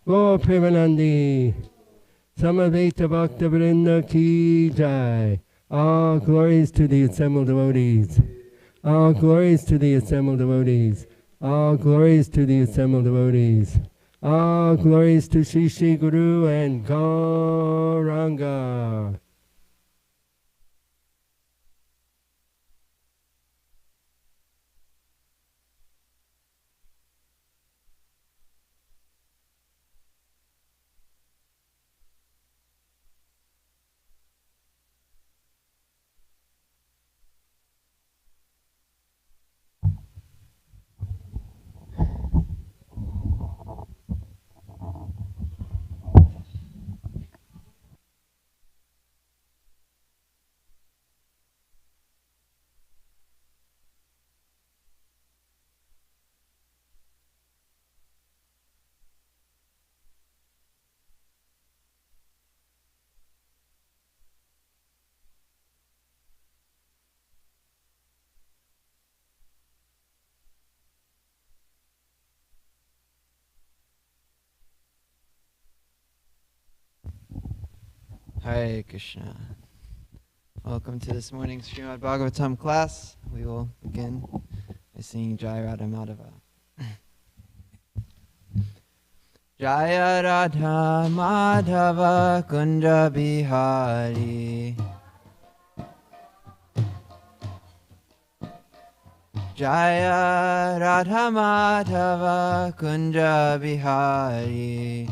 Gaur Premanandi, Samaveta Bhakta Vrinda Ki Jai. All glories to the assembled devotees. All glories to the assembled devotees. All glories to the assembled devotees. All glories to Sri Sri Guru and Gauranga. Hare Krishna. Welcome to this morning's Srimad Bhagavatam class. We will begin by singing Jai Radha Madhava. Jaya Radha Madhava Kunja Bihari. Jaya Radha Madhava Kunja Bihari.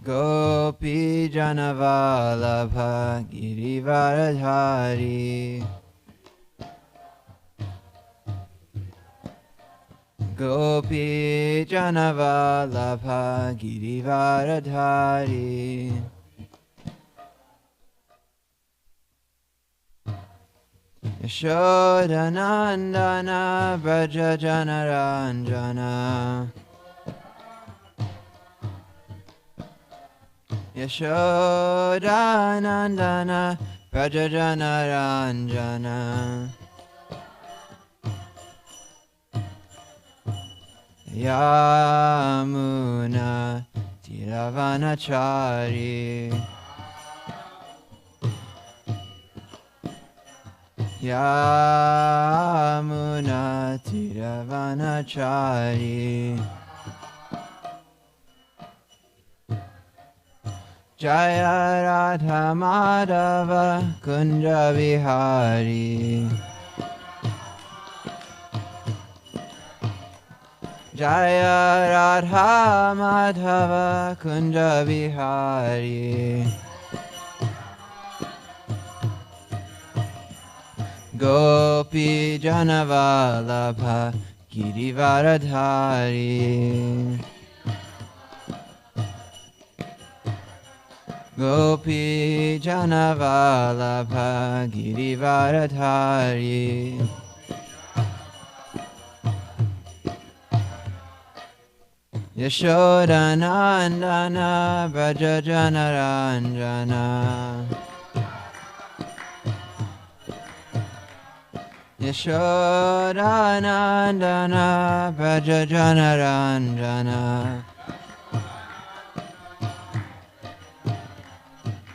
Gopi Janavalabha Girivaradhari. Gopi Janavalabha Girivaradhari. Yashodanandana Braja Janaranjana. Yashodanandana Braja Janaranjana. Yamuna Tiravanachari. Yamuna Tiravanachari. Jaya Radha Madhava Kunja Vihari. Jaya Radha Madhava Kunja Vihari. Gopi Janavalabha Girivaradhari. Gopi Janavalabha Girivaradhari. Yashodanandana Braja Janaranjana. Yashodanandana Braja Janaranjana.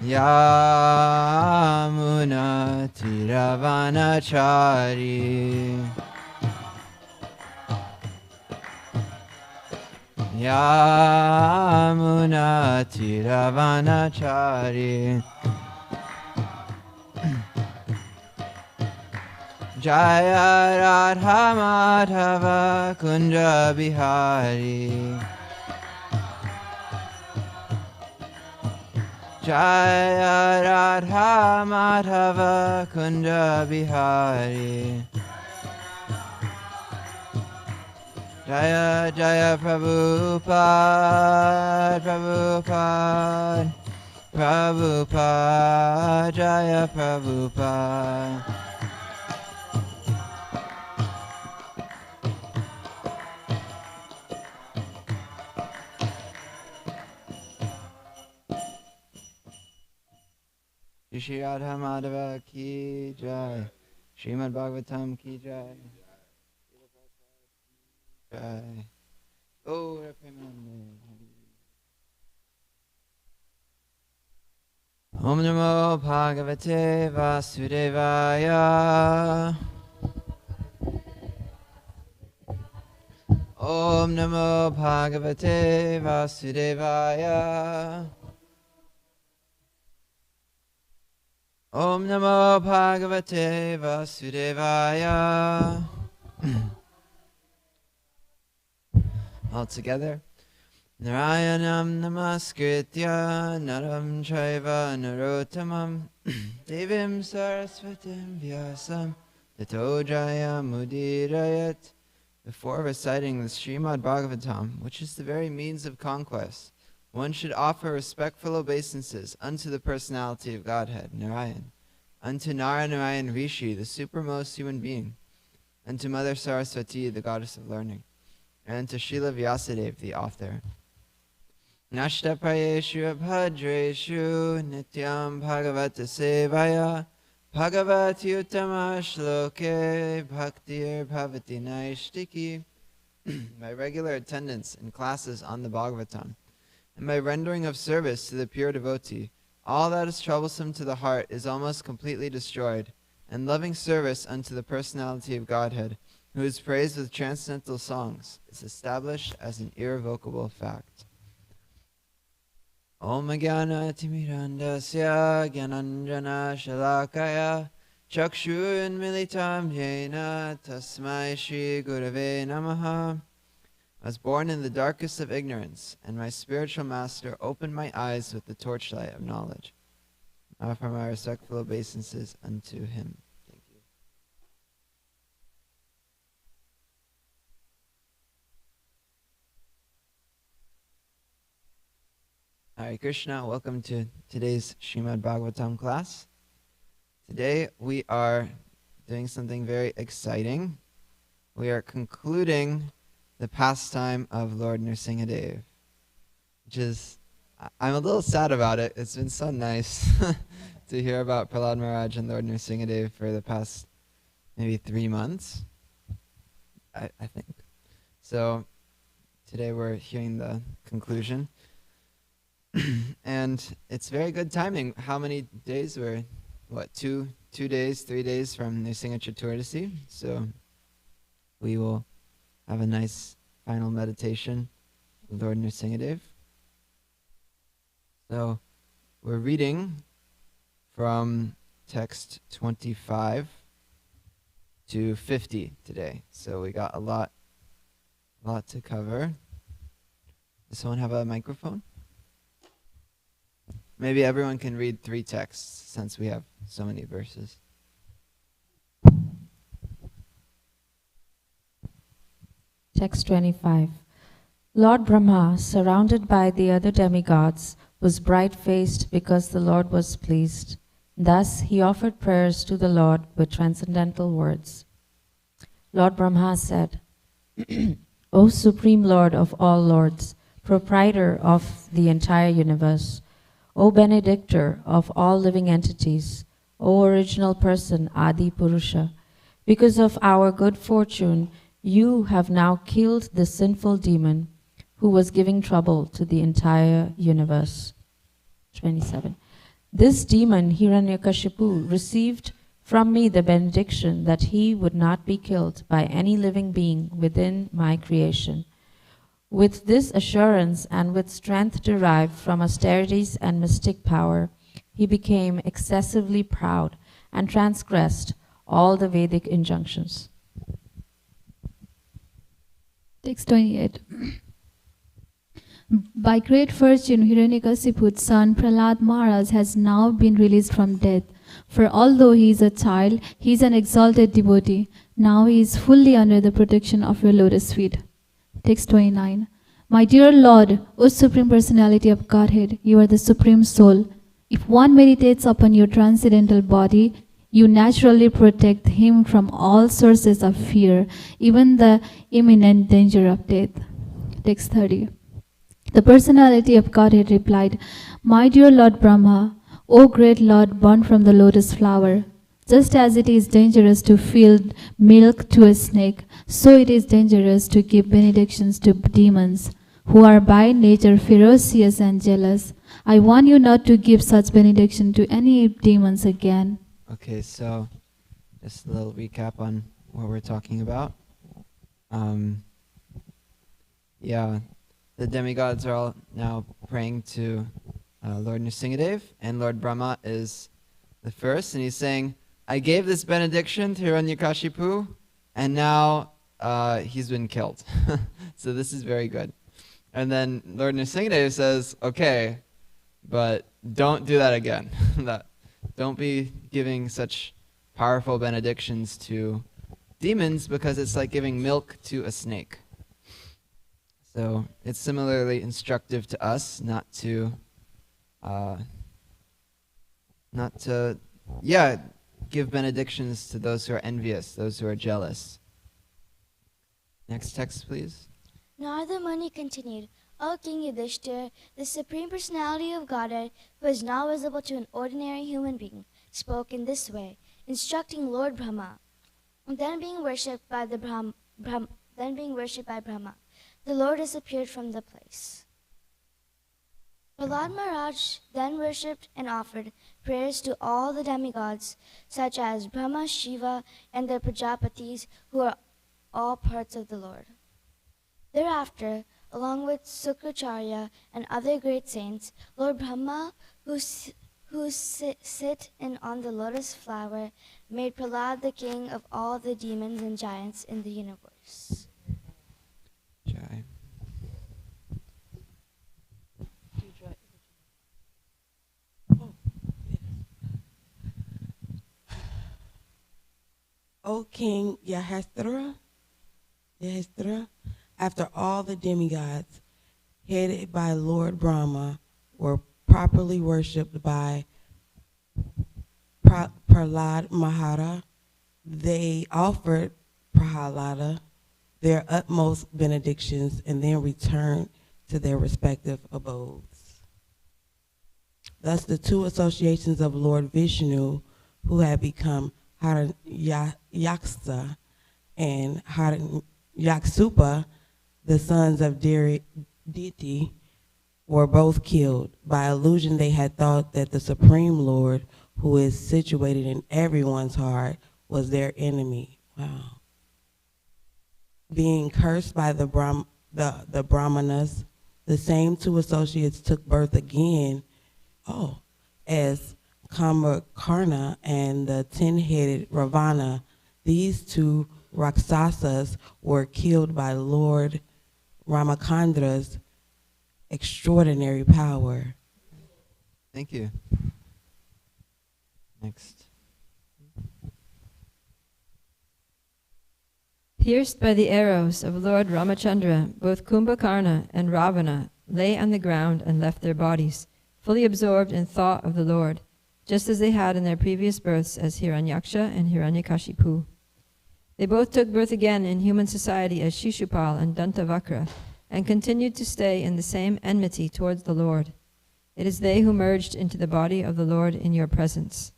Yamuna Tiravanachari. Yamuna Tiravanachari. Jaya Radha Madhava Kunja Bihari. Jaya Radha Madhava Kunja Bihari. Jaya Jaya Prabhupada, Prabhupada, Prabhupada, Jaya Prabhupada. Shri Radha Madhava Ki Jai. Srimad Bhagavatam Ki Jai. Jai. Gaura Premanande. Om Namo Bhagavate Vasudevaya. Om Namo Bhagavate Vasudevaya. Om Namo Bhagavate Vasudevaya. All together. Narayanam namaskritya naram chaiva narottamam devim saraswatim vyasam tato jayamudirayat. Before reciting the Srimad Bhagavatam, which is the very means of conquest, one should offer respectful obeisances unto the personality of Godhead, Narayan, unto Narayan Rishi, the supermost human being, unto Mother Saraswati, the goddess of learning, and to Srila Vyasadeva, the author. Nashtapayeshu abhadreshu nityam bhagavata sevaya bhagavati uttama shloke bhaktir bhavati naishtiki. By regular attendance in classes on the Bhagavatam, and by rendering of service to the pure devotee, all that is troublesome to the heart is almost completely destroyed, and loving service unto the personality of Godhead, who is praised with transcendental songs, is established as an irrevocable fact. Om Jnana Timirandasya Gyananjana Shalakaya Chakshun Militam Jena Tasmai Shri Gurave Namaha. I was born in the darkest of ignorance, and my spiritual master opened my eyes with the torchlight of knowledge. I offer my respectful obeisances unto him. Thank you. Hare Krishna, welcome to today's Srimad Bhagavatam class. Today we are doing something very exciting. We are concluding the pastime of Lord Nrsingadev, which is, I'm a little sad about it. It's been so nice to hear about Prahlad Maharaj and Lord Nrsingadev for the past maybe 3 months, I think. So today we're hearing the conclusion. And it's very good timing. How many days were, what, 2 days, 3 days from Nrsinga Chaturdasi? So we will have a nice final meditation with Lord Nrsingadev. So we're reading from text 25 to 50 today. So we got a lot to cover. Does someone have a microphone? Maybe everyone can read 3 texts since we have so many verses. Text 25. Lord Brahma, surrounded by the other demigods, was bright-faced because the Lord was pleased. Thus he offered prayers to the Lord with transcendental words. Lord Brahma said, O Supreme Lord of all lords, proprietor of the entire universe, O benedictor of all living entities, O original person, Adi Purusha, because of our good fortune, you have now killed the sinful demon who was giving trouble to the entire universe. 27. This demon, Hiranyakashipu, received from me the benediction that he would not be killed by any living being within my creation. With this assurance and with strength derived from austerities and mystic power, he became excessively proud and transgressed all the Vedic injunctions. Text 28. By great fortune, Hiranyakashipu's son Prahlad Maharaj has now been released from death. For although he is a child, he is an exalted devotee. Now he is fully under the protection of your lotus feet. Text 29. My dear Lord, O Supreme Personality of Godhead, you are the Supreme Soul. If one meditates upon your transcendental body, you naturally protect him from all sources of fear, even the imminent danger of death. Text 30. The Personality of Godhead replied, My dear Lord Brahma, O great Lord born from the lotus flower, Just as it is dangerous to feed milk to a snake, so it is dangerous to give benedictions to demons, who are by nature ferocious and jealous. I warn you not to give such benediction to any demons again. Okay, so just a little recap on what we're talking about. Yeah, the demigods are all now praying to Lord Nrsingadev, and Lord Brahma is the first, and he's saying, I gave this benediction to Hiranyakashipu, and now he's been killed. So this is very good. And then Lord Nrsingadev says, okay, but don't do that again. Don't be giving such powerful benedictions to demons, because it's like giving milk to a snake. So it's similarly instructive to us not to give benedictions to those who are envious, those who are jealous. Next text, please. Narada Muni continued, O King Yudhishthir, the Supreme Personality of Godhead, who is now visible to an ordinary human being, spoke in this way, instructing Lord Brahma. Then being worshipped by Brahma, the Lord disappeared from the place. Prahlad Maharaj then worshipped and offered prayers to all the demigods, such as Brahma, Shiva, and the Prajapatis, who are all parts of the Lord. Thereafter, along with Sukracharya and other great saints, Lord Brahma, who sit on the lotus flower, made Prahlad the king of all the demons and giants in the universe. Jai. O King Yudhishthira, after all the demigods, headed by Lord Brahma, were properly worshipped by Prahlad Maharaj, they offered Prahlada their utmost benedictions and then returned to their respective abodes. Thus the two associations of Lord Vishnu, who had become Hiranyaksa and Hiranyaksupa, the sons of Deity, were both killed. By illusion they had thought that the Supreme Lord, who is situated in everyone's heart, was their enemy. Wow. Being cursed by the Brahmanas, the same two associates took birth again, as Kumbhakarna and the 10-headed Ravana. These two Rakshasas were killed by Lord Ramakandra's extraordinary power. Thank you. Next. Pierced by the arrows of Lord Ramachandra, both Kumbhakarna and Ravana lay on the ground and left their bodies, fully absorbed in thought of the Lord, just as they had in their previous births as Hiranyaksha and Hiranyakashipu. They both took birth again in human society as Shishupal and Dantavakra, and continued to stay in the same enmity towards the Lord. It is they who merged into the body of the Lord in your presence.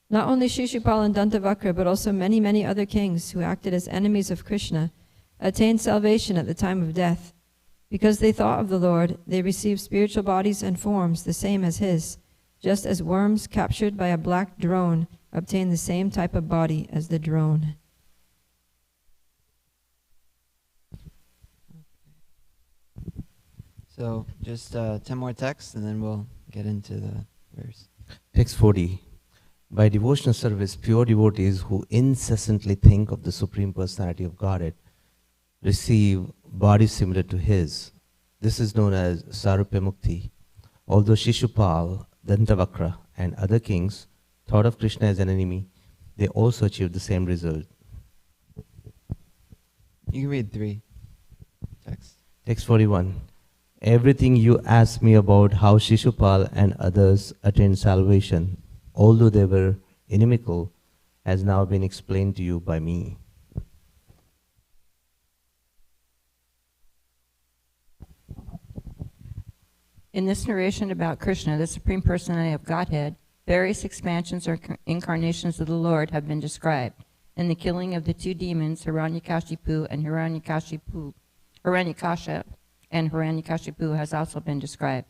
Not only Shishupal and Dantavakra, but also many, many other kings who acted as enemies of Krishna attained salvation at the time of death. Because they thought of the Lord, they received spiritual bodies and forms the same as his, just as worms captured by a black drone obtain the same type of body as the drone. So just 10 more texts and then we'll get into the verse. Text 40. By devotional service, pure devotees who incessantly think of the Supreme Personality of Godhead receive bodies similar to his. This is known as Sarupya Mukti. Although Shishupal, Dantavakra, and other kings thought of Krishna as an enemy, they also achieved the same result. You can read 3 texts. Text 41. Everything you ask me about how Shishupal and others attained salvation, although they were inimical, has now been explained to you by me. In this narration about Krishna, the Supreme Personality of Godhead, Various expansions or incarnations of the Lord have been described, and the killing of the two demons, Hiranyakashipu and Hiranyakashipu has also been described.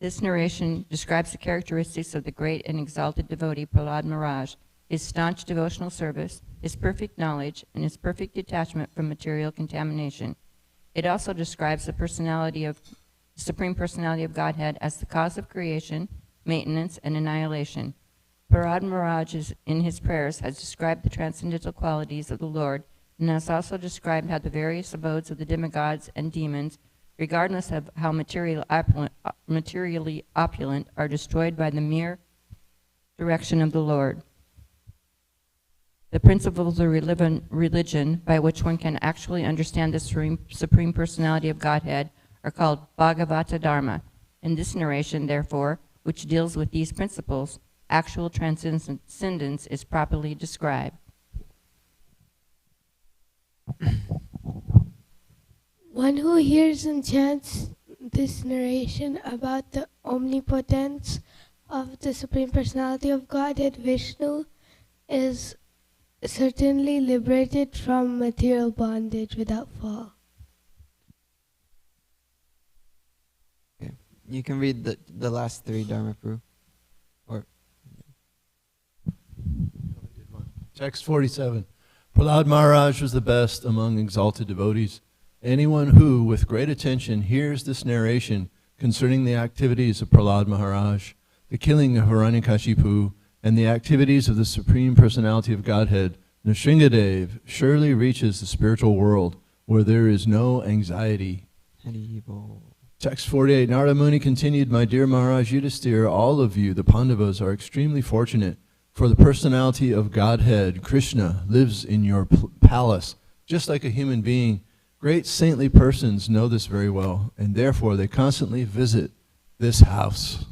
This narration describes the characteristics of the great and exalted devotee Prahlad Maharaj, his staunch devotional service, his perfect knowledge, and his perfect detachment from material contamination. It also describes the Supreme Personality of Godhead as the cause of creation, maintenance, and annihilation. Prahlad Maharaj, in his prayers, has described the transcendental qualities of the Lord and has also described how the various abodes of the demigods and demons, regardless of how materially opulent, are destroyed by the mere direction of the Lord. The principles of religion by which one can actually understand the Supreme Personality of Godhead are called Bhagavata Dharma. In this narration, therefore, which deals with these principles, actual transcendence is properly described. One who hears and chants this narration about the omnipotence of the Supreme Personality of Godhead, Vishnu, is certainly liberated from material bondage without fall. Okay. You can read the last three, Dharma Prabhu. Text 47. Prahlad Maharaj was the best among exalted devotees. Anyone who, with great attention, hears this narration concerning the activities of Prahlad Maharaj, the killing of Hiranyakashipu, and the activities of the Supreme Personality of Godhead, Nrsingadev, surely reaches the spiritual world where there is no anxiety. Text 48. Narada Muni continued, My dear Maharaj Yudhisthira, all of you, the Pandavas, are extremely fortunate, for the personality of Godhead, Krishna, lives in your palace, just like a human being. Great saintly persons know this very well, and therefore they constantly visit this house.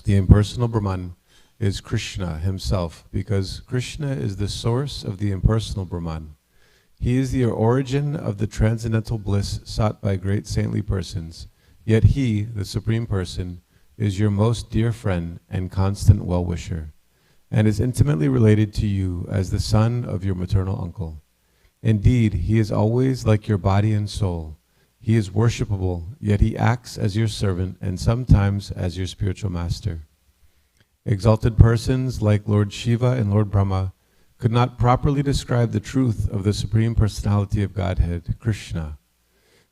The impersonal Brahman is Krishna himself, because Krishna is the source of the impersonal Brahman. He is the origin of the transcendental bliss sought by great saintly persons. Yet he, the Supreme Person, is your most dear friend and constant well-wisher, and is intimately related to you as the son of your maternal uncle. Indeed, he is always like your body and soul. He is worshipable, yet he acts as your servant and sometimes as your spiritual master. Exalted persons like Lord Shiva and Lord Brahma could not properly describe the truth of the Supreme Personality of Godhead, Krishna.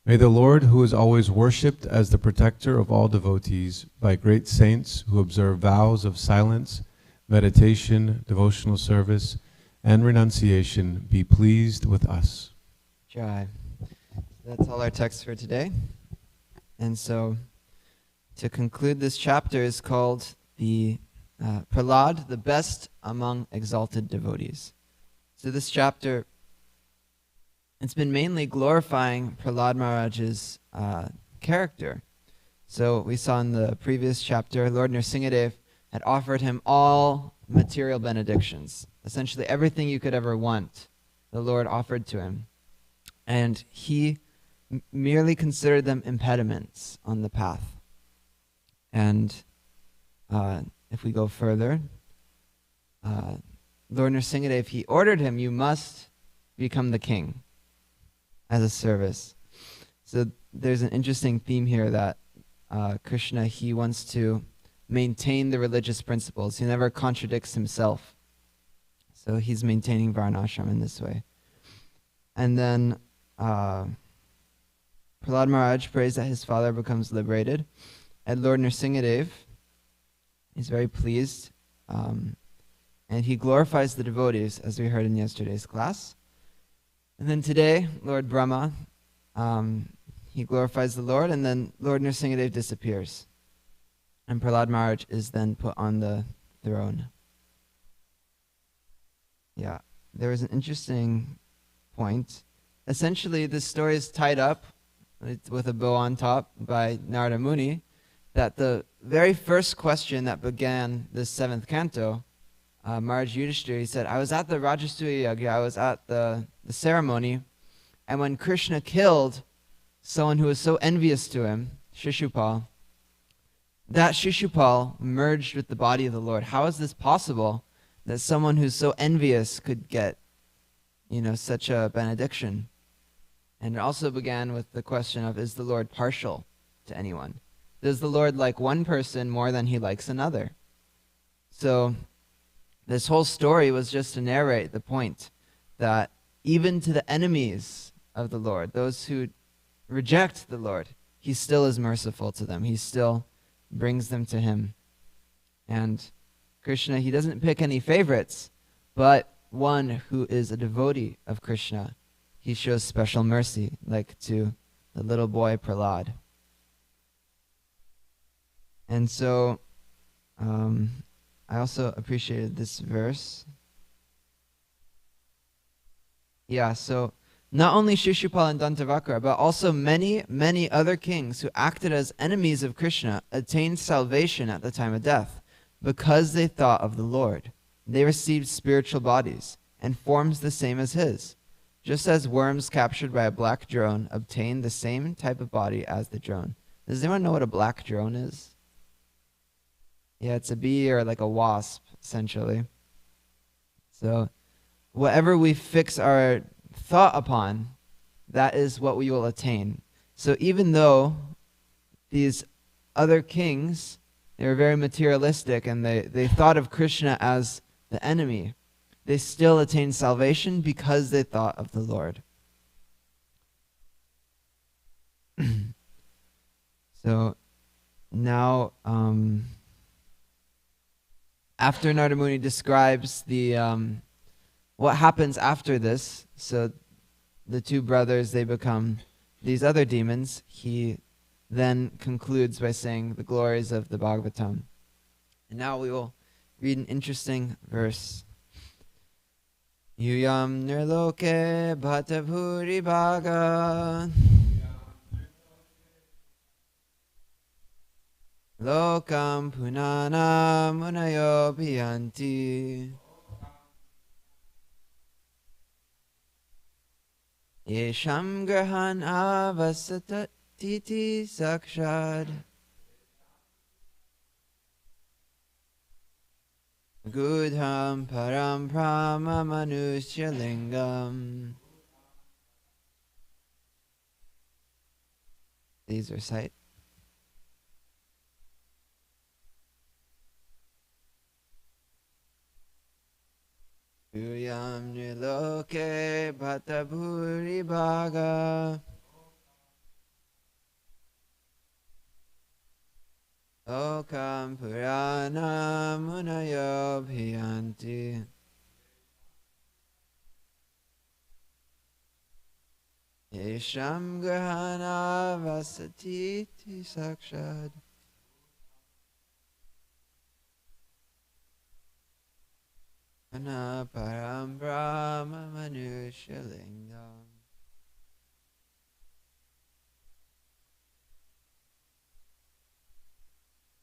May the Lord, who is always worshipped as the protector of all devotees by great saints who observe vows of silence, meditation, devotional service, and renunciation, be pleased with us. Jai. That's all our text for today. And so, to conclude, this chapter is called the Prahlad, the best among exalted devotees. So this chapter, it's been mainly glorifying Prahlad Maharaj's character. So we saw in the previous chapter, Lord Nrsingadev had offered him all material benedictions. Essentially everything you could ever want, the Lord offered to him. And he merely considered them impediments on the path. And if we go further, Lord Nrsingadev, he ordered him, you must become the king as a service. So there's an interesting theme here that Krishna, he wants to maintain the religious principles. He never contradicts himself. So he's maintaining Varnashram in this way. And then Prahlad Maharaj prays that his father becomes liberated. And Lord Nrsingadev, he's very pleased. And he glorifies the devotees, as we heard in yesterday's class. And then today, Lord Brahma, he glorifies the Lord, and then Lord Nrsingadev disappears. And Prahlad Maharaj is then put on the throne. Yeah, there was an interesting point. Essentially, this story is tied up with a bow on top by Narada Muni, that the very first question that began this 7th canto, Maharaj Yudhishthira, he said, I was at the Rajasuya Yagya, I was at the ceremony, and when Krishna killed someone who was so envious to him, Shishupal, that Shishupal merged with the body of the Lord. How is this possible that someone who's so envious could get, such a benediction? And it also began with the question of, is the Lord partial to anyone? Does the Lord like one person more than he likes another? So this whole story was just to narrate the point that even to the enemies of the Lord, those who reject the Lord, he still is merciful to them. He still brings them to him. And Krishna, he doesn't pick any favorites, but one who is a devotee of Krishna, he shows special mercy, like to the little boy Prahlad. And so I also appreciated this verse. Yeah, so not only Shishupal and Dantavakra, but also many, many other kings who acted as enemies of Krishna attained salvation at the time of death because they thought of the Lord. They received spiritual bodies and forms the same as his, just as worms captured by a black drone obtain the same type of body as the drone. Does anyone know what a black drone is? Yeah, it's a bee or like a wasp, essentially. So whatever we fix our thought upon, that is what we will attain. So even though these other kings, they were very materialistic and they thought of Krishna as the enemy, they still attained salvation because they thought of the Lord. So now, after Narada Muni describes the what happens after this, so the two brothers, they become these other demons, he then concludes by saying the glories of the Bhagavatam. And now we will read an interesting verse. Yuyam nirloke bhatavuri bhaga lokam punana munayo bhiyanti yesham grahan avasatati sakshad gudham param prama manushya lingam. Please recite. Yuyam niloke bhatavuri bhaga Lokam purana munayo bhiyanti Yesham grahana vasatiti sakshad Ana param brahma manushya lingam.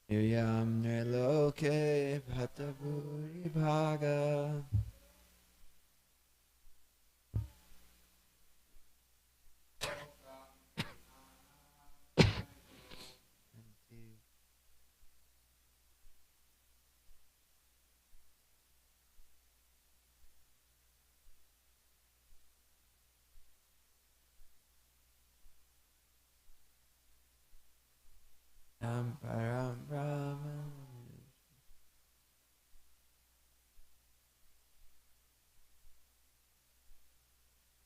Yuyam nirloke bhatavuri bhaga Param Brahma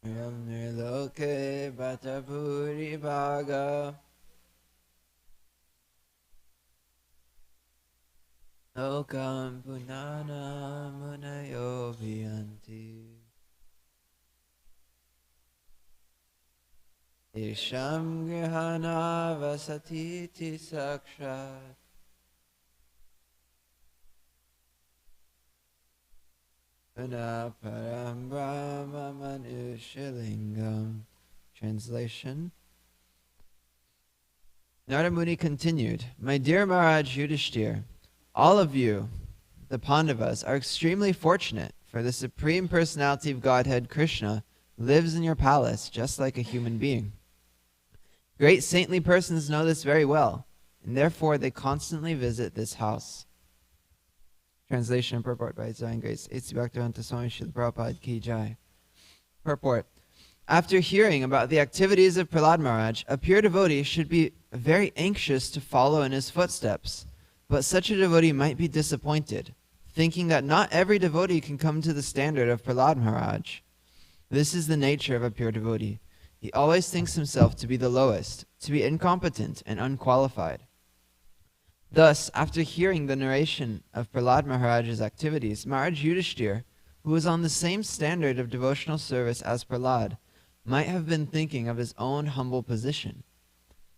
Yam nirloke bhatavuri bhaga Lokam punana munayo bhiyanti Isham grihana vasatiti sakshat Una param brahma manushya lingam. Translation. Narada Muni continued, My dear Maharaj Yudhishthir, all of you, the Pandavas, are extremely fortunate, for the Supreme Personality of Godhead, Krishna, lives in your palace just like a human being. Great saintly persons know this very well, and therefore they constantly visit this house. Translation and purport by His Divine Grace. A.C. Bhaktivedanta Swami Srila Prabhupada Ki Jai. Purport. After hearing about the activities of Prahlad Maharaj, a pure devotee should be very anxious to follow in his footsteps. But such a devotee might be disappointed, thinking that not every devotee can come to the standard of Prahlad Maharaj. This is the nature of a pure devotee. He always thinks himself to be the lowest, to be incompetent and unqualified. Thus, after hearing the narration of Prahlad Maharaj's activities, Maharaj Yudhishthir, who was on the same standard of devotional service as Prahlad, might have been thinking of his own humble position.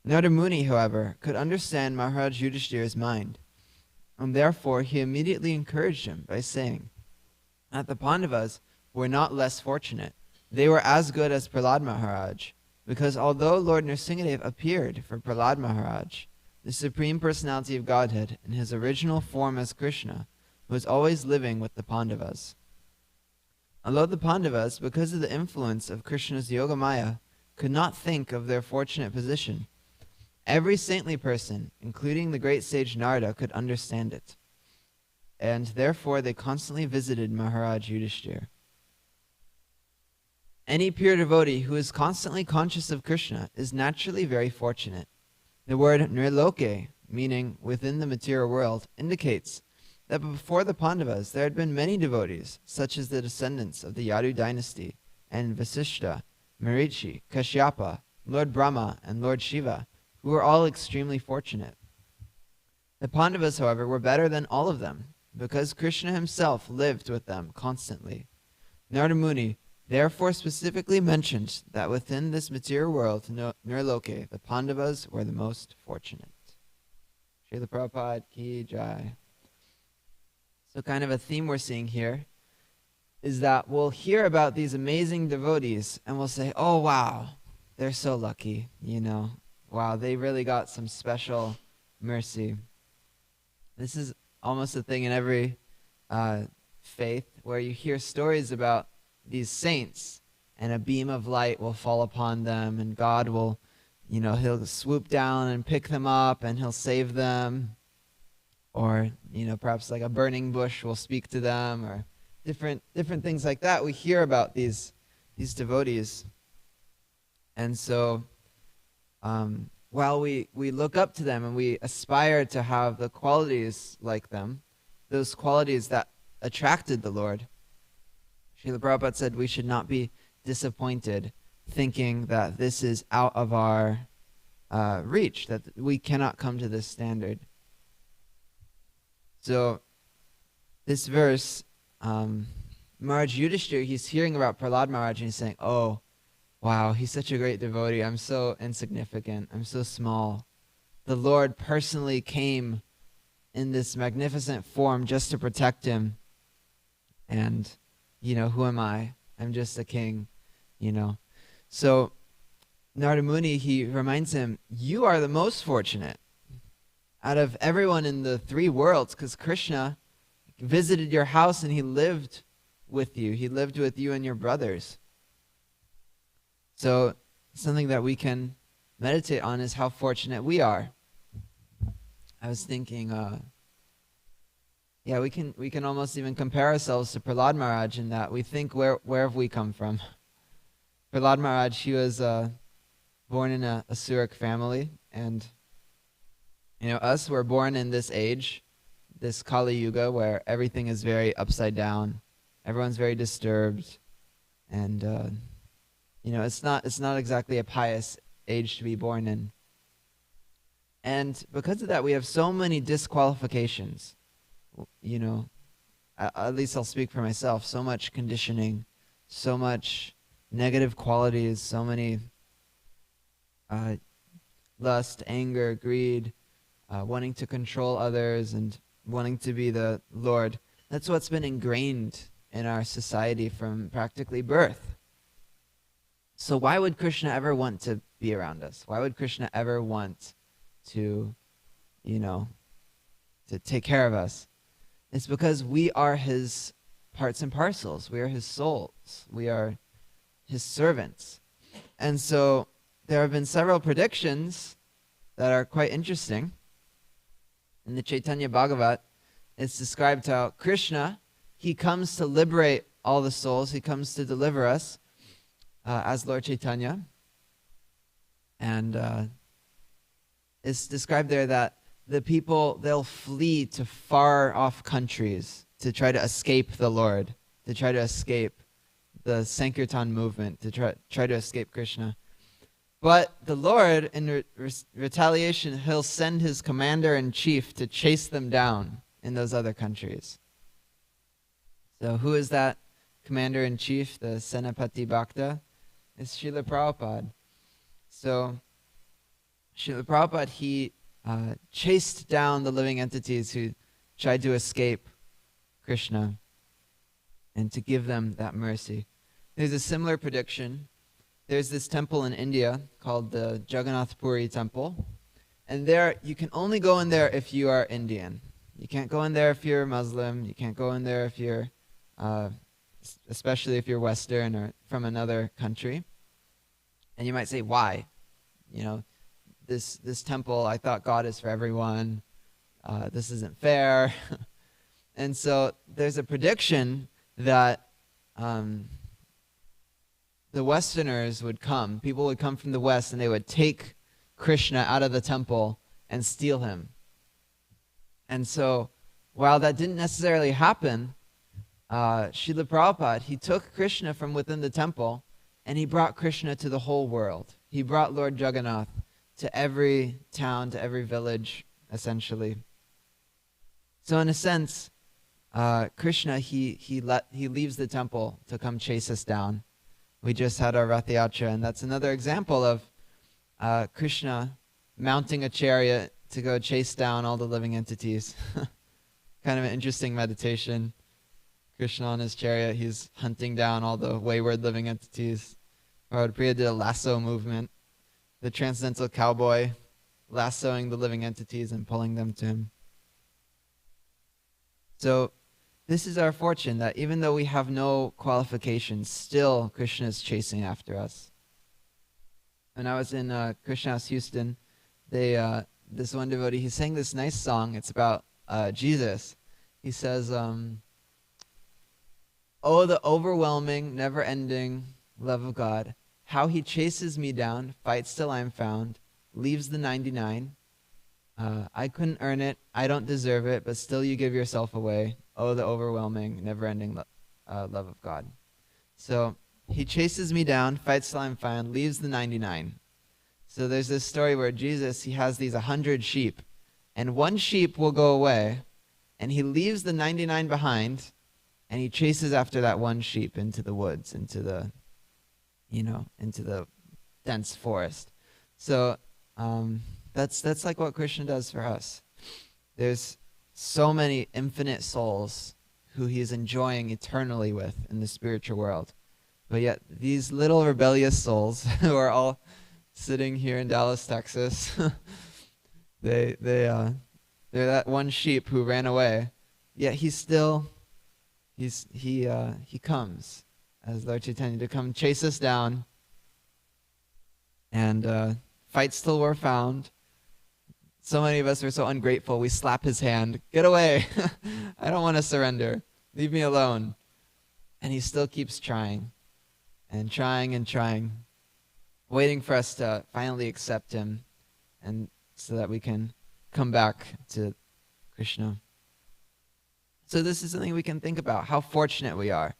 Narada Muni, however, could understand Maharaj Yudhishthir's mind, and therefore he immediately encouraged him by saying that the Pandavas were not less fortunate. They were as good as Prahlad Maharaj, because although Lord Nrsingadev appeared for Prahlad Maharaj, the Supreme Personality of Godhead in his original form as Krishna was always living with the Pandavas. Although the Pandavas, because of the influence of Krishna's Yogamaya, could not think of their fortunate position, every saintly person, including the great sage Narada, could understand it. And therefore they constantly visited Maharaj Yudhishthir. Any pure devotee who is constantly conscious of Krishna is naturally very fortunate. The word nirloke, meaning within the material world, indicates that before the Pandavas there had been many devotees, such as the descendants of the Yadu dynasty, and Vasishta, Marichi, Kashyapa, Lord Brahma, and Lord Shiva, who were all extremely fortunate. The Pandavas, however, were better than all of them, because Krishna himself lived with them constantly. Narada Muni therefore specifically mentioned that within this material world, Nirloke, the Pandavas were the most fortunate. Srila Prabhupada Ki Jai. So kind of a theme we're seeing here is that we'll hear about these amazing devotees and we'll say, oh wow, they're so lucky, you know. Wow, they really got some special mercy. This is almost a thing in every faith where you hear stories about these saints and a beam of light will fall upon them and God will, you know, he'll swoop down and pick them up and he'll save them. Or, you know, perhaps like a burning bush will speak to them, or different things like that. We hear about these devotees. And so while we look up to them and we aspire to have the qualities like them, those qualities that attracted the Lord, Srila Prabhupada said we should not be disappointed thinking that this is out of our reach, that we cannot come to this standard. So this verse, Maharaj Yudhishthir, he's hearing about Prahlad Maharaj and he's saying, oh, wow, he's such a great devotee. I'm so insignificant. I'm so small. The Lord personally came in this magnificent form just to protect him. And, you know, who am I? I'm just a king, you know. So Narada Muni, he reminds him, you are the most fortunate out of everyone in the three worlds, because Krishna visited your house and he lived with you. He lived with you and your brothers. So something that we can meditate on is how fortunate we are. I was thinking, we can almost even compare ourselves to Prahlad Maharaj in that we think, where have we come from? Prahlad Maharaj, he was born in a Surik family, and you know, us, we're born in this age, this Kali Yuga, where everything is very upside down. Everyone's very disturbed. And, you know, it's not exactly a pious age to be born in. And because of that, we have so many disqualifications. You know, at least I'll speak for myself. So much conditioning, so much negative qualities, so many lust, anger, greed, wanting to control others and wanting to be the Lord. That's what's been ingrained in our society from practically birth. So why would Krishna ever want to be around us? Why would Krishna ever want to, you know, to take care of us? It's because we are his parts and parcels. We are his souls. We are his servants. And so there have been several predictions that are quite interesting. In the Chaitanya Bhagavat, it's described how Krishna, he comes to liberate all the souls. He comes to deliver us as Lord Chaitanya. And it's described there that the people, they'll flee to far off countries to try to escape the Lord, to try to escape the Sankirtan movement, to try to escape Krishna. But the Lord, in retaliation, he'll send his commander-in-chief to chase them down in those other countries. So who is that commander-in-chief, the Senapati Bhakta? It's Srila Prabhupada. So Srila Prabhupada, he chased down the living entities who tried to escape Krishna and to give them that mercy. There's a similar prediction. There's this temple in India called the Jagannath Puri temple. And there, you can only go in there if you are Indian. You can't go in there if you're Muslim. You can't go in there if you're, especially if you're Western or from another country. And you might say, why? You know, this temple, I thought God is for everyone. This isn't fair. And so there's a prediction that the Westerners would come, people would come from the West, and they would take Krishna out of the temple and steal him. And so, while that didn't necessarily happen, Srila Prabhupada, he took Krishna from within the temple, and he brought Krishna to the whole world. He brought Lord Jagannath to every town, to every village, essentially. So in a sense, Krishna, he leaves the temple to come chase us down. We just had our Rath Yatra, and that's another example of Krishna mounting a chariot to go chase down all the living entities. Kind of an interesting meditation. Krishna on his chariot, he's hunting down all the wayward living entities. Prabhupada did a lasso movement, the transcendental cowboy lassoing the living entities and pulling them to him. So this is our fortune, that even though we have no qualifications, still Krishna is chasing after us. When I was in Krishna House, Houston, this one devotee, he sang this nice song. It's about Jesus. He says, "Oh, the overwhelming, never-ending love of God, how he chases me down, fights till I'm found, leaves the 99. I couldn't earn it, I don't deserve it, but still you give yourself away. Oh, the overwhelming, never-ending love of God." So he chases me down, fights till I'm found, leaves the 99. So there's this story where Jesus, he has these 100 sheep, and one sheep will go away, and he leaves the 99 behind, and he chases after that one sheep into the woods, into the dense forest. So that's like what Krishna does for us. There's so many infinite souls who he is enjoying eternally with in the spiritual world. But yet these little rebellious souls who are all sitting here in Dallas, Texas, they're that one sheep who ran away. Yet he comes as Lord Chaitanya to come chase us down and fights till we're found. So many of us are so ungrateful, we slap his hand. Get away. I don't want to surrender. Leave me alone. And he still keeps trying and trying and trying, waiting for us to finally accept him, and so that we can come back to Krishna. So this is something we can think about, how fortunate we are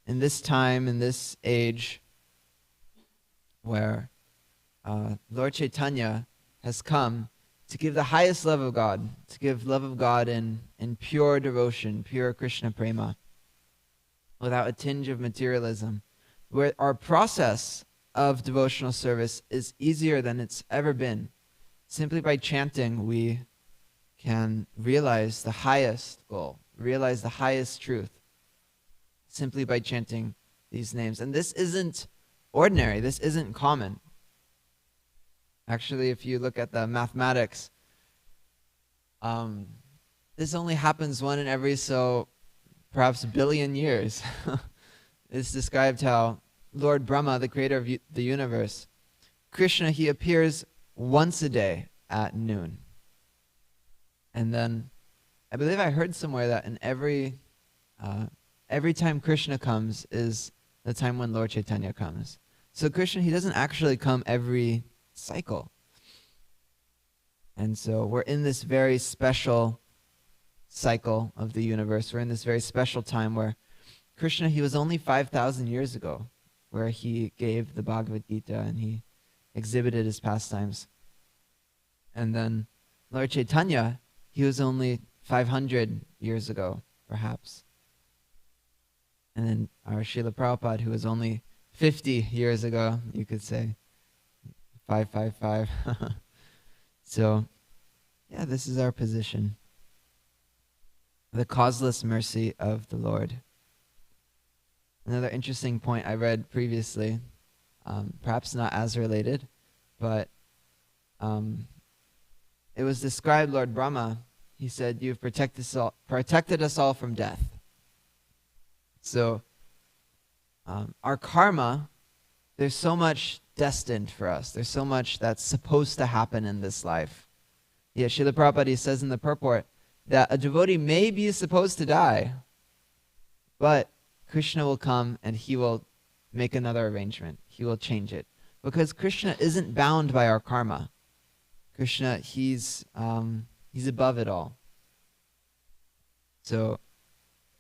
in this time, in this age, where Lord Chaitanya has come to give the highest love of God, to give love of God in pure devotion, pure Krishna prema, without a tinge of materialism, where our process of devotional service is easier than it's ever been. Simply by chanting, we can realize the highest goal, realize the highest truth, simply by chanting these names. And this isn't ordinary, this isn't common. Actually, if you look at the mathematics, this only happens one in every perhaps billion years. It's described how Lord Brahma, the creator of the universe, Krishna, he appears once a day at noon. And then I believe I heard somewhere that in every time Krishna comes is the time when Lord Chaitanya comes. So Krishna, he doesn't actually come every cycle. And so we're in this very special cycle of the universe. We're in this very special time where Krishna, he was only 5,000 years ago, where he gave the Bhagavad Gita and he exhibited his pastimes. And then Lord Chaitanya, he was only 500 years ago, perhaps. And then our Srila Prabhupada, who was only 50 years ago, you could say. 555. So, yeah, this is our position. The causeless mercy of the Lord. Another interesting point I read previously, perhaps not as related, but it was described, Lord Brahma, he said, "You've protected us all from death." So, our karma, there's so much destined for us. There's so much that's supposed to happen in this life. Yeah, Srila Prabhupada says in the purport that a devotee may be supposed to die, but Krishna will come and he will make another arrangement. He will change it. Because Krishna isn't bound by our karma. Krishna, he's above it all. So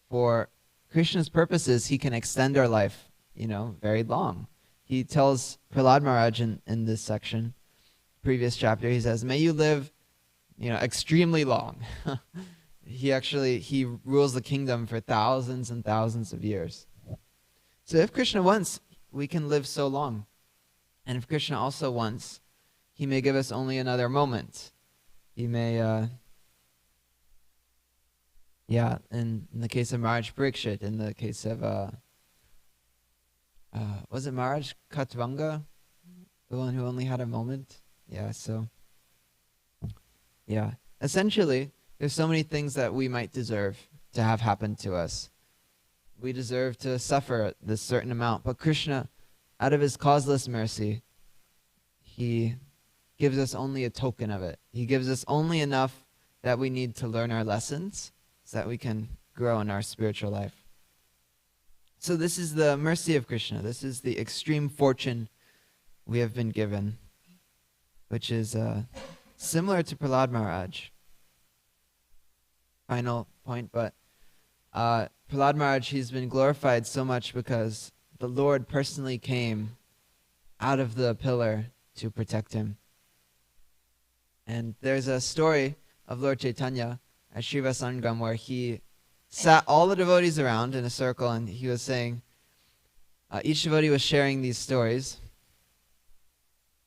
for Krishna's purposes, he can extend our life, very long. He tells Prahlad Maharaj in this section, previous chapter, he says, may you live, extremely long. He rules the kingdom for thousands and thousands of years. So if Krishna wants, we can live so long. And if Krishna also wants, he may give us only another moment. He may, in the case of Maharaj Parikshit, in the case of, was it Maharaj Katvanga? The one who only had a moment? Essentially, there's so many things that we might deserve to have happen to us. We deserve to suffer this certain amount, but Krishna, out of his causeless mercy, he gives us only a token of it. He gives us only enough that we need to learn our lessons so that we can grow in our spiritual life. So this is the mercy of Krishna. This is the extreme fortune we have been given, which is similar to Prahlad Maharaj. Final point, but Prahlad Maharaj, he's been glorified so much because the Lord personally came out of the pillar to protect him. And there's a story of Lord Chaitanya at Shiva Sangam where he sat all the devotees around in a circle and he was saying, each devotee was sharing these stories.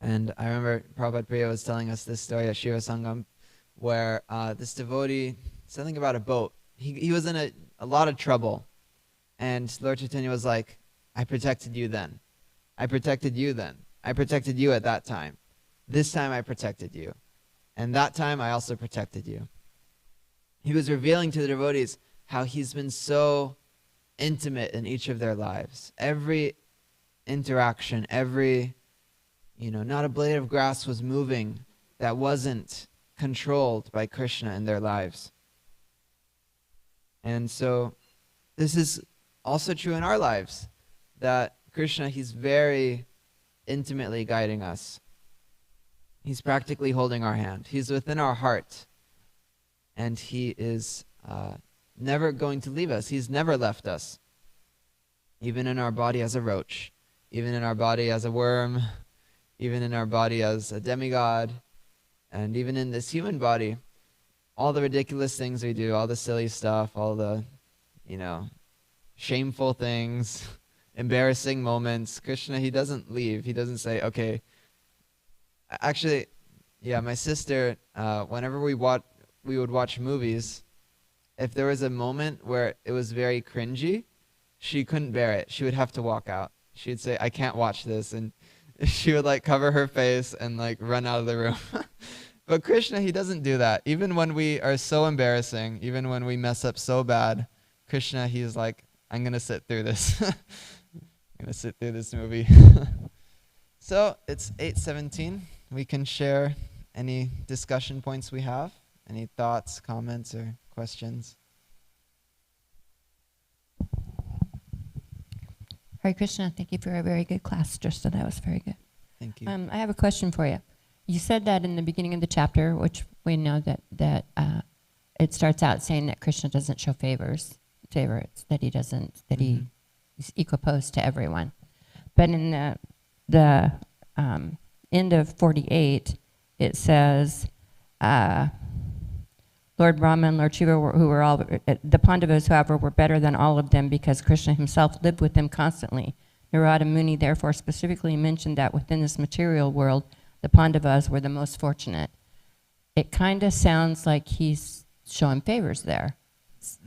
And I remember Prabhupada Priya was telling us this story at Shiva Sangam where this devotee, something about a boat, he was in a lot of trouble. And Lord Chaitanya was like, I protected you then. I protected you then. I protected you at that time. This time I protected you. And that time I also protected you. He was revealing to the devotees how he's been so intimate in each of their lives. Every interaction, every, not a blade of grass was moving that wasn't controlled by Krishna in their lives. And so this is also true in our lives, that Krishna, he's very intimately guiding us. He's practically holding our hand. He's within our heart. And he is never going to leave us. He's never left us. Even in our body as a roach, even in our body as a worm, even in our body as a demigod, and even in this human body, all the ridiculous things we do, all the silly stuff, all the, shameful things, embarrassing moments, Krishna, he doesn't leave. He doesn't say, okay. Actually, my sister, whenever we would watch movies, if there was a moment where it was very cringy, she couldn't bear it. She would have to walk out. She'd say, I can't watch this. And she would cover her face and run out of the room. But Krishna, he doesn't do that. Even when we are so embarrassing, even when we mess up so bad, Krishna, he's like, I'm going to sit through this. I'm going to sit through this movie. So it's 8:17. We can share any discussion points we have, any thoughts, comments, or questions. Hare Krishna, thank you for a very good class, Drista. That was very good. Thank you. I have a question for you. You said that in the beginning of the chapter, which we know that it starts out saying that Krishna doesn't show favorites, that he doesn't, that he's equiposed to everyone. But in the end of 48, it says, Lord Brahma and Lord Shiva, who were all, the Pandavas, however, were better than all of them because Krishna himself lived with them constantly. Narada Muni therefore specifically mentioned that within this material world, the Pandavas were the most fortunate. It kind of sounds like he's showing favors there.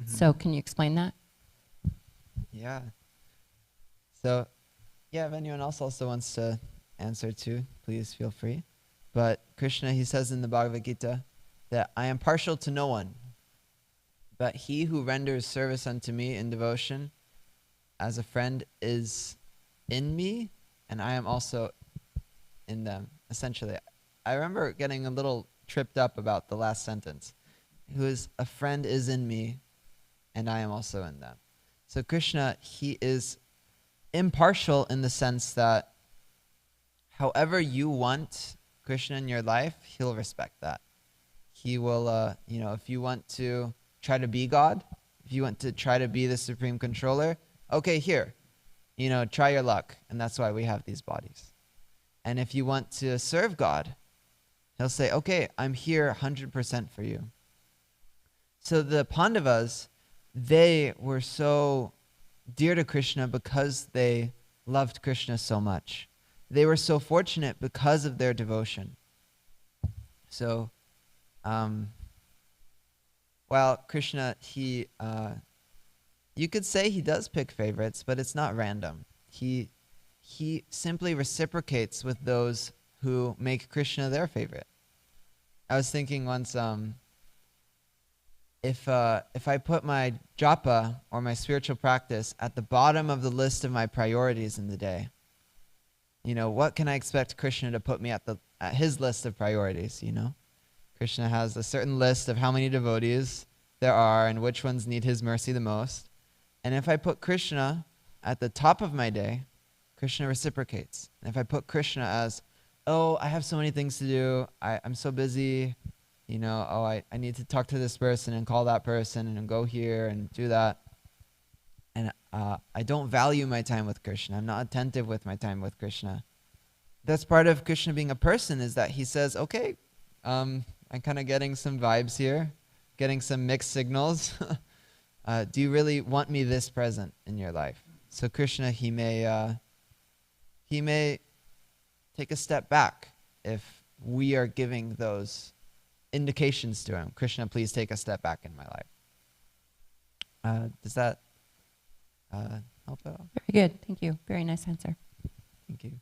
So can you explain that? Yeah. So, yeah, if anyone else also wants to answer too, please feel free. But Krishna, he says in the Bhagavad Gita that I am partial to no one, but he who renders service unto me in devotion as a friend is in me, and I am also in them. Essentially, I remember getting a little tripped up about the last sentence. Who is a friend is in me, and I am also in them. So Krishna, he is impartial in the sense that however you want Krishna in your life, he'll respect that. He will, if you want to try to be God, if you want to try to be the supreme controller, okay, here, try your luck. And that's why we have these bodies. And if you want to serve God, he'll say, okay, I'm here 100% for you. So the Pandavas, they were so dear to Krishna because they loved Krishna so much. They were so fortunate because of their devotion. So, while Krishna, you could say he does pick favorites, but it's not random. He simply reciprocates with those who make Krishna their favorite. I was thinking once, if I put my japa or my spiritual practice at the bottom of the list of my priorities in the day, what can I expect Krishna to put me at his list of priorities, Krishna has a certain list of how many devotees there are and which ones need his mercy the most. And if I put Krishna at the top of my day, Krishna reciprocates. And if I put Krishna as, I have so many things to do, I'm so busy, I need to talk to this person and call that person and go here and do that. And I don't value my time with Krishna. I'm not attentive with my time with Krishna. That's part of Krishna being a person, is that he says, okay, I'm kind of getting some vibes here, getting some mixed signals. Do you really want me this present in your life? So Krishna, he may take a step back if we are giving those indications to him. Krishna, please take a step back in my life. Does that help at all? Very good. Thank you. Very nice answer. Thank you.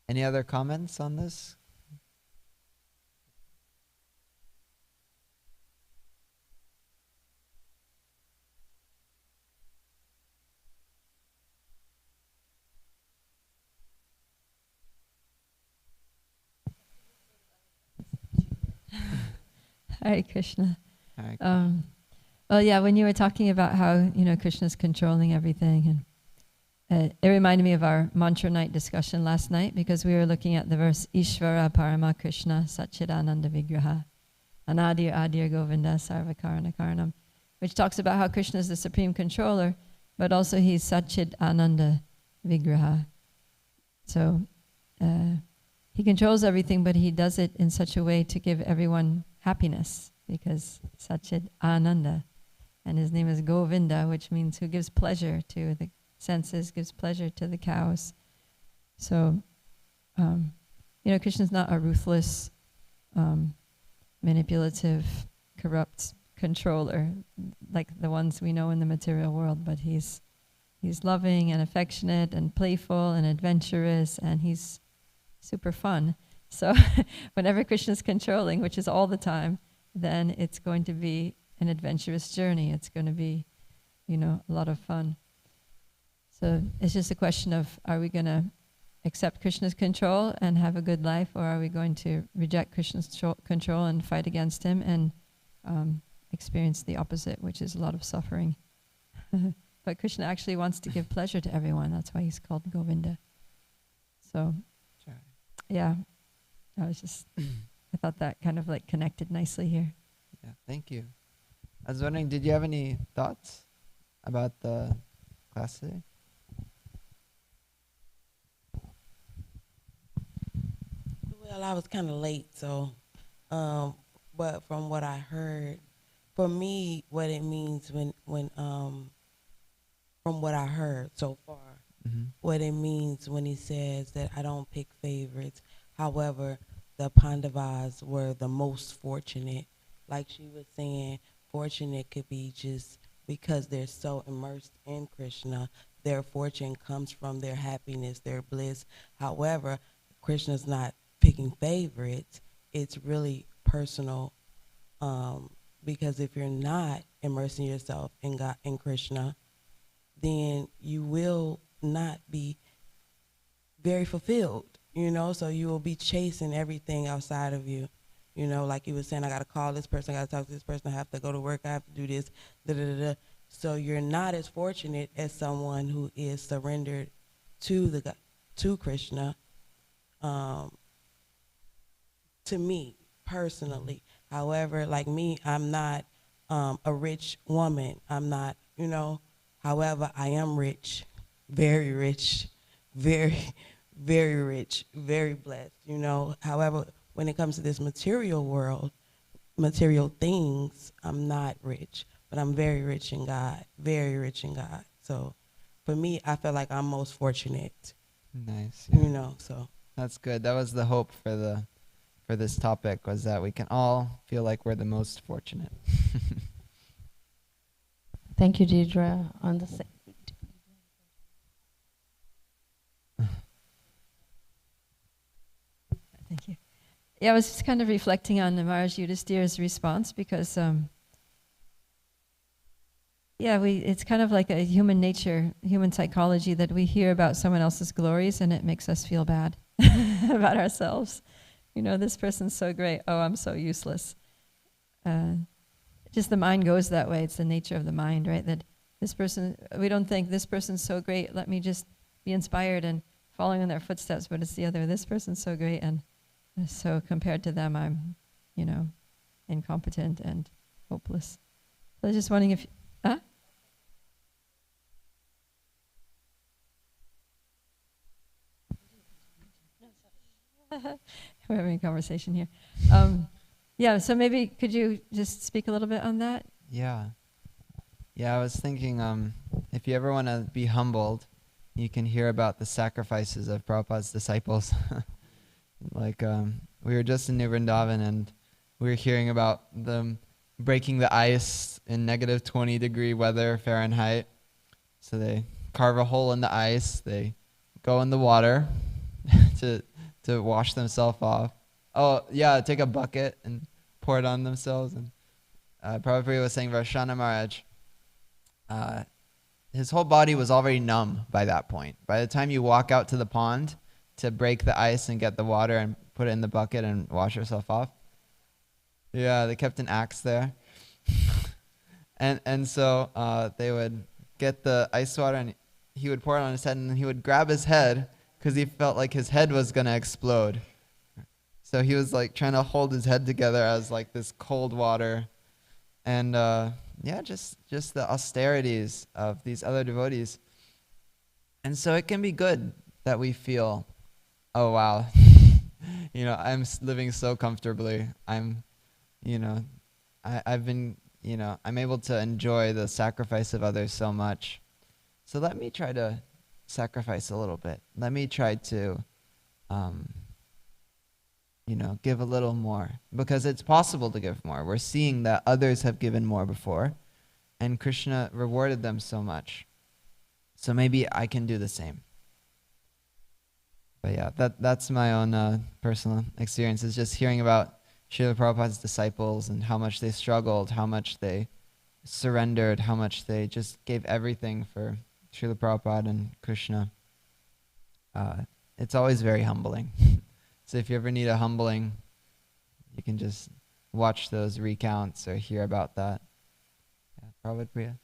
Any other comments on this? Hare Krishna. Hare Krishna. Well, yeah, when you were talking about how, Krishna's controlling everything, and it reminded me of our mantra night discussion last night, because we were looking at the verse, Ishvara Parama Krishna Satchidananda Vigraha Anadir Adir Govinda Sarvakarana Karanam, which talks about how Krishna is the supreme controller, but also he's Satchid Ananda Vigraha. So he controls everything, but he does it in such a way to give everyone happiness, because Satchid Ananda, and his name is Govinda, which means who gives pleasure to the senses, gives pleasure to the cows. So, Krishna's not a ruthless, manipulative, corrupt controller like the ones we know in the material world, but he's loving and affectionate and playful and adventurous, and he's super fun. So whenever Krishna's controlling, which is all the time, then it's going to be an adventurous journey. It's going to be, a lot of fun. So it's just a question of, are we going to accept Krishna's control and have a good life, or are we going to reject Krishna's control and fight against him and experience the opposite, which is a lot of suffering? But Krishna actually wants to give pleasure to everyone. That's why he's called Govinda. So, yeah, I thought that kind of like connected nicely here. Yeah, thank you. I was wondering, did you have any thoughts about the class today? Well, I was kind of late, so, but from what I heard, for me, what it means when from what I heard so far, what it means when he says that I don't pick favorites. However, the Pandavas were the most fortunate. Like she was saying, fortunate could be just because they're so immersed in Krishna. Their fortune comes from their happiness, their bliss. However, Krishna's not picking favorites. It's really personal, because if you're not immersing yourself in God, in Krishna, then you will not be very fulfilled, you know? So you will be chasing everything outside of you. You know, like you were saying, I got to call this person, I got to talk to this person, I have to go to work, I have to do this, da-da-da-da. So you're not as fortunate as someone who is surrendered to Krishna, to me, personally. However, like me, I'm not a rich woman. I'm not, you know. However, I am rich, very, very, very rich, very blessed, you know. However, when it comes to this material world, material things, I'm not rich, but I'm very rich in God, very rich in God. So for me, I feel like I'm most fortunate. Nice. Yeah. You know, so. That's good. That was the hope for this topic, was that we can all feel like we're the most fortunate. Thank you, Deidre. On the same. Thank you. Yeah, I was just kind of reflecting on Maharaj Yudhisthira's response because, it's kind of like a human nature, human psychology, that we hear about someone else's glories and it makes us feel bad about ourselves. You know, this person's so great. Oh, I'm so useless. Just the mind goes that way. It's the nature of the mind, right? That this person, we don't think this person's so great, let me just be inspired and following in their footsteps, but it's the other. This person's so great, and so compared to them, I'm, incompetent and hopeless. So I was just wondering if, we're having a conversation here. So maybe could you just speak a little bit on that? Yeah, I was thinking, if you ever want to be humbled, you can hear about the sacrifices of Prabhupada's disciples. Like, we were just in New Vrindavan and we were hearing about them breaking the ice in -20-degree weather Fahrenheit. So they carve a hole in the ice, they go in the water to wash themselves off. Oh, yeah, take a bucket and pour it on themselves. And Prabhupada was saying, Varshana Maharaj, his whole body was already numb by that point. By the time you walk out to the pond to break the ice and get the water and put it in the bucket and wash yourself off, yeah, they kept an axe there. and so they would get the ice water and he would pour it on his head, and then he would grab his head because he felt like his head was going to explode. So he was like trying to hold his head together as like this cold water. And just the austerities of these other devotees. And so it can be good that we feel, oh wow, I'm living so comfortably. I'm able to enjoy the sacrifice of others so much. So let me try to sacrifice a little bit. Let me try to give a little more, because it's possible to give more. We're seeing that others have given more before, and Krishna rewarded them so much. So maybe I can do the same. But yeah, that's my own personal experience, is just hearing about Srila Prabhupada's disciples and how much they struggled, how much they surrendered, how much they just gave everything for Srila Prabhupada and Krishna. it's always very humbling. So if you ever need a humbling, you can just watch those recounts or hear about that. Yeah, Prabhupada Priya.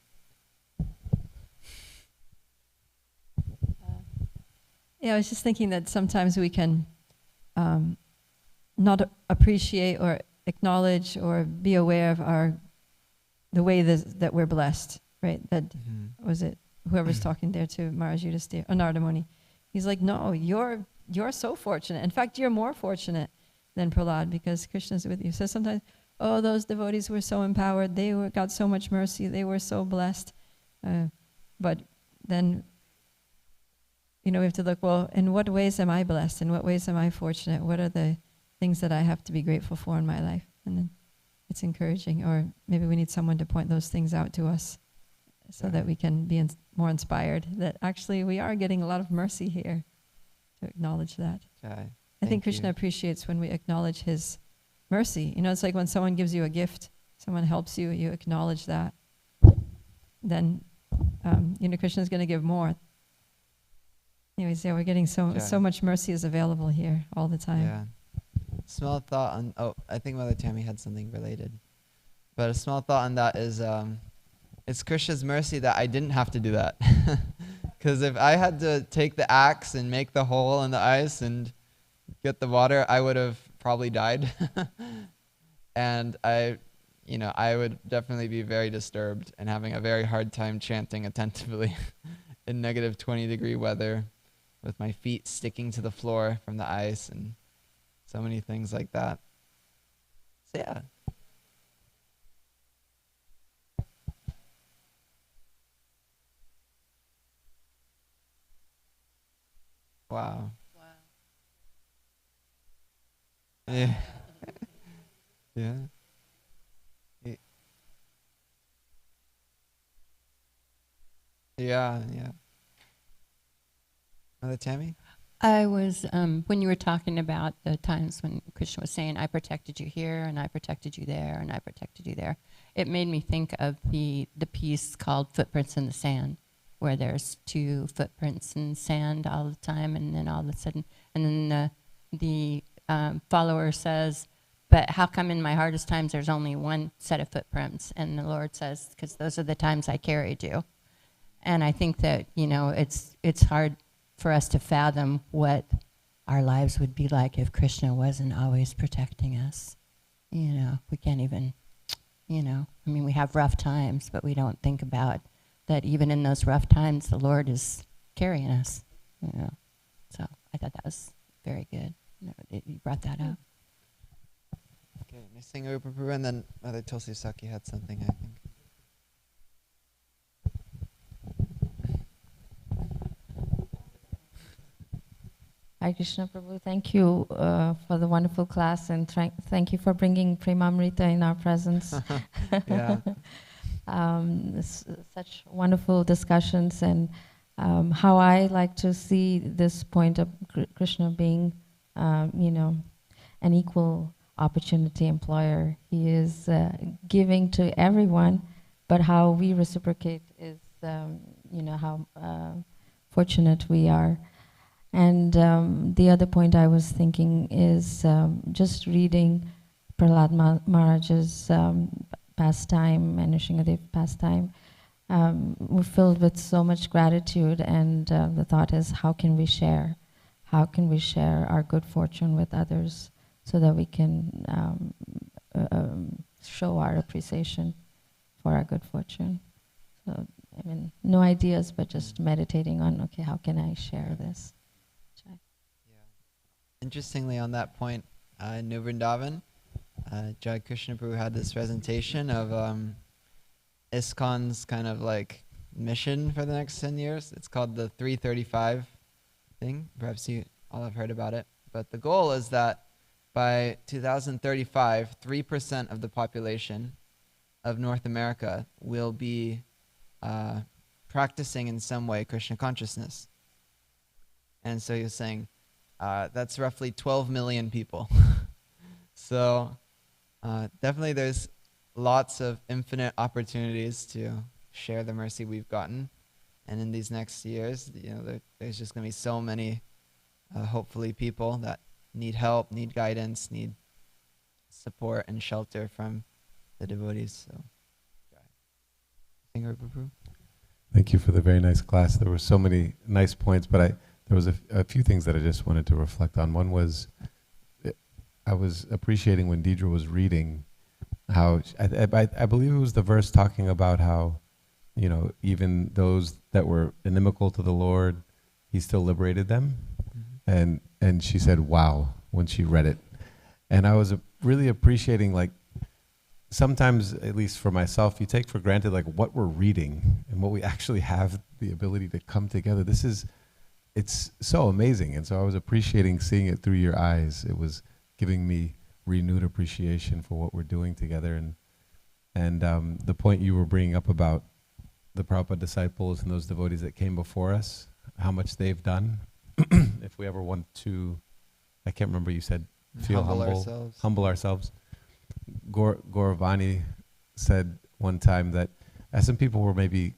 Yeah, I was just thinking that sometimes we can not appreciate or acknowledge or be aware of the way that we're blessed, right? That was it. Whoever's talking there to Maharaj Yudhisthira, Nardamuni. He's like, no, you're so fortunate. In fact, you're more fortunate than Prahlad because Krishna's with you. So sometimes, oh, those devotees were so empowered. They got so much mercy. They were so blessed. But then, we have to look, well, in what ways am I blessed? In what ways am I fortunate? What are the things that I have to be grateful for in my life? And then it's encouraging. Or maybe we need someone to point those things out to us so that we can be more inspired that actually we are getting a lot of mercy here, to acknowledge that. I think Krishna appreciates when we acknowledge his mercy. It's like when someone gives you a gift, someone helps you, you acknowledge that. Then, Krishna's going to give more. Anyways, we're getting so much mercy is available here all the time. Yeah. Small thought on, I think Mother Tammy had something related. But a small thought on that is, it's Krishna's mercy that I didn't have to do that. Because if I had to take the axe and make the hole in the ice and get the water, I would have probably died. And I would definitely be very disturbed and having a very hard time chanting attentively in negative 20-degree weather with my feet sticking to the floor from the ice and so many things like that. So yeah. Wow. Yeah. Yeah. Yeah. Mother Tammy? I was, when you were talking about the times when Krishna was saying, I protected you here, and I protected you there, and I protected you there, it made me think of the piece called Footprints in the Sand, where there's two footprints in sand all the time, and then all of a sudden, and then the follower says, but how come in my hardest times there's only one set of footprints? And the Lord says, because those are the times I carried you. And I think that, it's hard for us to fathom what our lives would be like if Krishna wasn't always protecting us. We can't even, we have rough times, but we don't think about that even in those rough times, the Lord is carrying us. So I thought that was very good. You brought that up. Okay, Missing Rupa Prabhu, and then Mother Tulsi Saki had something, I think. Hare Krishna Prabhu, thank you for the wonderful class, and thank you for bringing Premamrita in our presence. Yeah. Such wonderful discussions, and how I like to see this point of Krishna being, an equal opportunity employer. He is giving to everyone, but how we reciprocate is, how fortunate we are. And the other point I was thinking is just reading Prahlad Maharaj's pastime and Nrsingadev pastime. We're filled with so much gratitude, and the thought is, how can we share? How can we share our good fortune with others so that we can show our appreciation for our good fortune? So, no ideas, but just meditating on, okay, how can I share this? Interestingly, on that point, in New Vrindavan, Jai Krishna Prabhu had this presentation of ISKCON's kind of like mission for the next 10 years. It's called the 335 thing. Perhaps you all have heard about it. But the goal is that by 2035, 3% of the population of North America will be practicing in some way Krishna consciousness. And so you're saying, that's roughly 12 million people. So definitely there's lots of infinite opportunities to share the mercy we've gotten. And in these next years, there's just going to be so many hopefully people that need help, need guidance, need support and shelter from the devotees. So, Thank you for the very nice class. There were so many nice points, but there was a few things that I just wanted to reflect on. One was, I was appreciating when Deidre was reading how, I believe it was the verse talking about how, you know, even those that were inimical to the Lord, he still liberated them. Mm-hmm. And she said, wow, when she read it. And I was really appreciating, like, sometimes, at least for myself, you take for granted like what we're reading and what we actually have the ability to come together. It's so amazing. And so I was appreciating seeing it through your eyes. It was giving me renewed appreciation for what we're doing together. And the point you were bringing up about the Prabhupada disciples and those devotees that came before us, how much they've done. If we ever want to, I can't remember, you said feel humble ourselves. Gauravani said one time that as some people were maybe,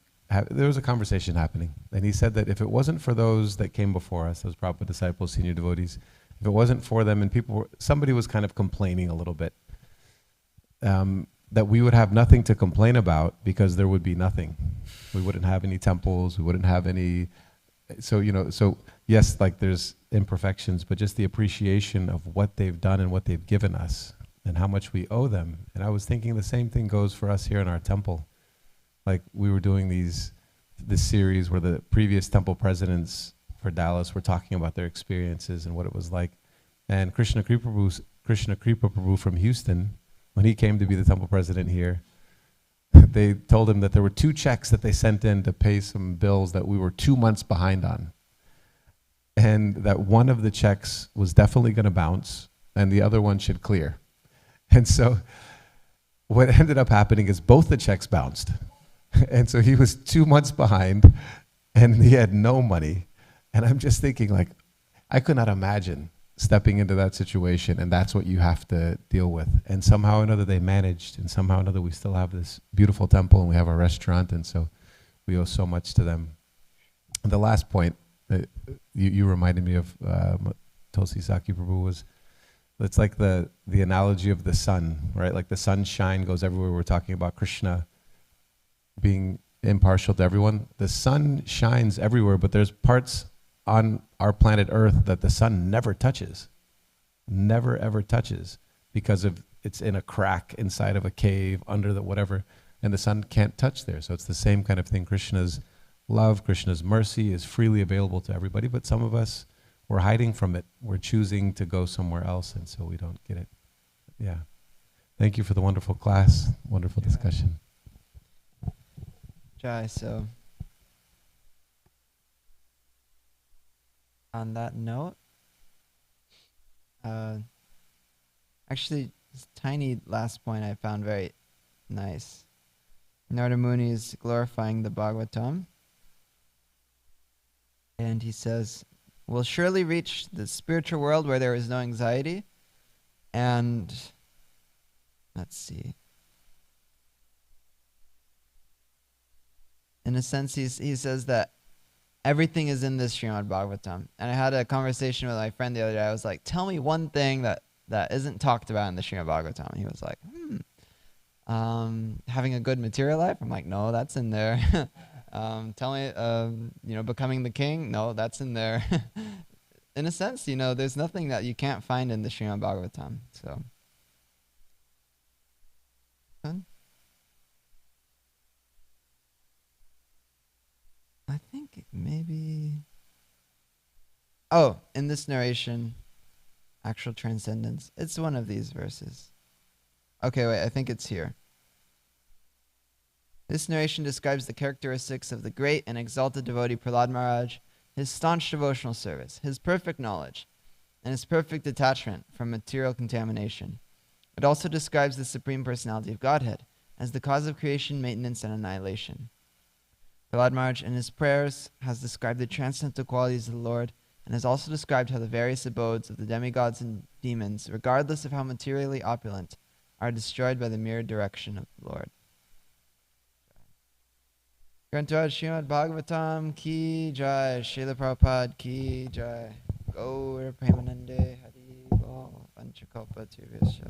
there was a conversation happening, and he said that if it wasn't for those that came before us, those Prabhupada disciples, senior devotees, if it wasn't for them and somebody was kind of complaining a little bit, that we would have nothing to complain about because there would be nothing. We wouldn't have any temples, we wouldn't have any, so yes, like there's imperfections, but just the appreciation of what they've done and what they've given us and how much we owe them. And I was thinking the same thing goes for us here in our temple. Like we were doing this series where the previous temple presidents for Dallas were talking about their experiences and what it was like. And Krishna Kripa Prabhu from Houston, when he came to be the temple president here, they told him that there were 2 checks that they sent in to pay some bills that we were 2 months behind on. And that one of the checks was definitely going to bounce and the other one should clear. And so what ended up happening is both the checks bounced. And so he was 2 months behind and he had no money. And I'm just thinking, like, I could not imagine stepping into that situation, and that's what you have to deal with. And somehow or another they managed, and somehow or another we still have this beautiful temple and we have our restaurant, and so we owe so much to them. And the last point that you reminded me of, Tulsi Saki Prabhu, was, it's like the analogy of the sun, right? Like the sunshine goes everywhere. We're talking about Krishna being impartial to everyone. The sun shines everywhere, but there's parts on our planet Earth that the sun never touches, never ever touches, because of it's in a crack inside of a cave under the whatever, and the sun can't touch there. So it's the same kind of thing. Krishna's love, Krishna's mercy is freely available to everybody, but some of us, we're hiding from it. We're choosing to go somewhere else, and so we don't get it. Yeah. Thank you for the wonderful class, wonderful discussion. Jai, so on that note, actually, this tiny last point I found very nice. Narada Muni is glorifying the Bhagavatam, and he says, we'll surely reach the spiritual world where there is no anxiety, and let's see. In a sense, he says that everything is in this Srimad Bhagavatam. And I had a conversation with my friend the other day. I was like, tell me one thing that isn't talked about in the Srimad Bhagavatam. And he was like, having a good material life? I'm like, no, that's in there. Tell me, becoming the king? No, that's in there. In a sense, there's nothing that you can't find in the Srimad Bhagavatam. So, I think maybe... Oh, in this narration, actual transcendence. It's one of these verses. Okay, wait, I think it's here. This narration describes the characteristics of the great and exalted devotee Prahlad Maharaj, his staunch devotional service, his perfect knowledge, and his perfect detachment from material contamination. It also describes the Supreme Personality of Godhead as the cause of creation, maintenance, and annihilation. Prahlad Maharaj in his prayers has described the transcendental qualities of the Lord and has also described how the various abodes of the demigods and demons, regardless of how materially opulent, are destroyed by the mere direction of the Lord. Grantaraj Srimad Bhagavatam ki jai, Srila Prabhupada ki jai. Gaur Premanande Hari Bo Panchakalpa Tirvisha